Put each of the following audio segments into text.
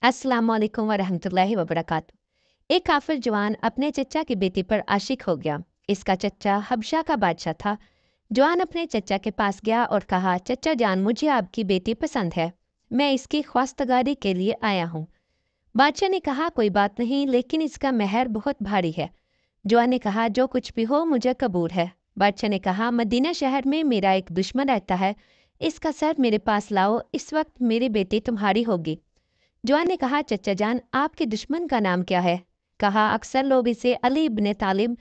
अस्सलाम वालेकुम वरहमतुल्लाहि वबरकातुहू। एक काफिर जवान अपने चचा की बेटी पर आशिक हो गया। इसका चचा हबशा का बादशाह था। जवान अपने चचा के पास गया और कहा, चचा जान, मुझे आपकी बेटी पसंद है, मैं इसकी ख्वास्तगारी के लिए आया हूँ। बादशाह ने कहा, कोई बात नहीं, लेकिन इसका महर बहुत भारी है। जवान ने कहा, जो कुछ भी हो मुझे कबूल है। बादशाह ने कहा, मदीना शहर में मेरा एक दुश्मन रहता है, इसका सर मेरे पास लाओ, इस वक्त मेरी बेटी तुम्हारी होगी। जवान ने कहा, चचा जान, आपके दुश्मन का नाम क्या है? कहा, अक्सर लोग इसे अली इब्ने तालिब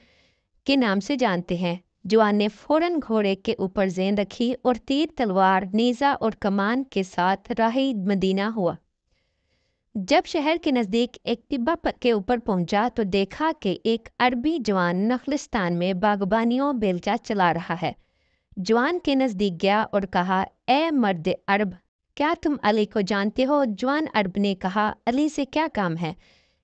के नाम से जानते हैं। जवान ने फौरन घोड़े के ऊपर जेन रखी और तीर, तलवार, नेज़ा और कमान के साथ राही मदीना हुआ। जब शहर के नज़दीक एक टिब्बा के ऊपर पहुंचा तो देखा कि एक अरबी जवान नखलिस्तान में बागबानियों बेलचा चला रहा है। जवान के नज़दीक गया और कहा, ए मर्द अरब, क्या तुम अली को जानते हो? जवान अरब ने कहा, अली से क्या काम है?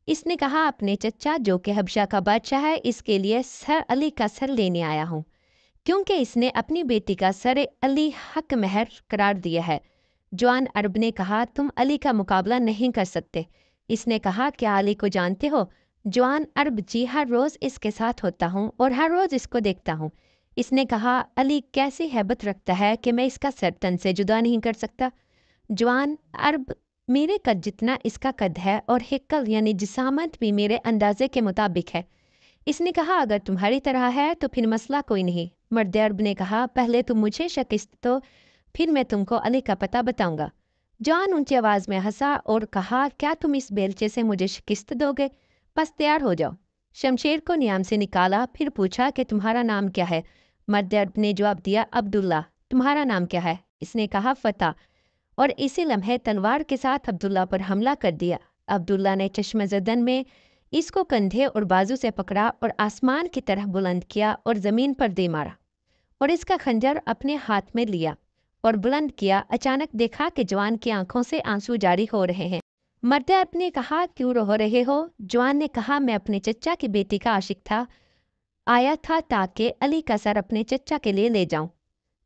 इसने कहा, अपने चचा जो कि हबशा का बादशाह है, इसके लिए सर अली का सर लेने आया हूँ, क्योंकि इसने अपनी बेटी का सर अली हक महर करार दिया है। जवान अरब ने कहा, तुम अली का मुकाबला नहीं कर सकते। इसने कहा, क्या अली को जानते हो? जवान अरब, जी, हर रोज़ इसके साथ होता हूँ और हर रोज़ इसको देखता हूँ। इसने कहा, अली कैसी हैबत रखता है कि मैं इसका सर तन से जुदा नहीं कर सकता। जवान अरब, मेरे कद जितना इसका कद है और हिक्कल यानी जिसामत भी मेरे अंदाजे के मुताबिक है। इसने कहा, अगर तुम्हारी तरह है तो फिर मसला कोई नहीं। मर्द अरब ने कहा, पहले तुम मुझे शिकस्त दो, फिर मैं तुमको अली का पता बताऊंगा। जवान ऊंची आवाज़ में हंसा और कहा, क्या तुम इस बेलचे से मुझे शिकस्त दोगे? बस तैयार हो जाओ। शमशेर को नियाम से निकाला, फिर पूछा कि तुम्हारा नाम क्या है? मर्द अरब ने जवाब दिया, अब्दुल्ला। तुम्हारा नाम क्या है? इसने कहा, फतेह। और इसी लम्हे तलवार के साथ अब्दुल्ला पर हमला कर दिया। अब्दुल्ला ने चश्मज़दन में इसको कंधे और बाजू से पकड़ा और आसमान की तरह बुलंद किया और ज़मीन पर दे मारा और इसका खंजर अपने हाथ में लिया और बुलंद किया। अचानक देखा कि जवान की आंखों से आंसू जारी हो रहे हैं। मर्द अरब ने कहा, क्यों रो रहे हो? जवान ने कहा, मैं अपने चचा की बेटी का आशिक था, आया था ताकि अली का सर अपने चचा के लिए ले जाऊं,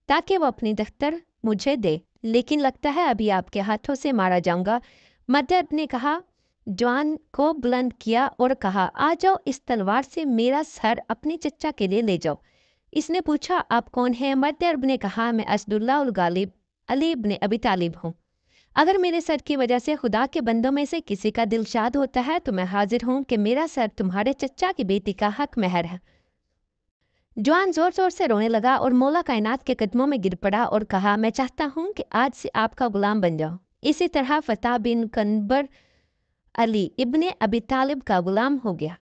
ताकि वो अपनी दख्तर मुझे दे, लेकिन लगता है अभी आपके हाथों से मारा जाऊंगा। मर्द अरब ने कहा, जवान को बुलंद किया और कहा, आ जाओ, इस तलवार से मेरा सर अपने चचा के लिए ले जाओ। इसने पूछा, आप कौन हैं? मर्द अरब ने कहा, मैं असदुल्ला उल गालिब अली इब्ने अबी तालिब हूँ। अगर मेरे सर की वजह से खुदा के बंदों में से किसी का दिल शाद होता है तो मैं हाजिर हूँ कि मेरा सर तुम्हारे चचा की बेटी का हक महर है। जवान जोर जोर से रोने लगा और मौला कायनात के कदमों में गिर पड़ा और कहा, मैं चाहता हूँ कि आज से आपका गुलाम बन जाऊँ। इसी तरह फतेह बिन कनबर अली इब्ने अबी तालिब का गुलाम हो गया।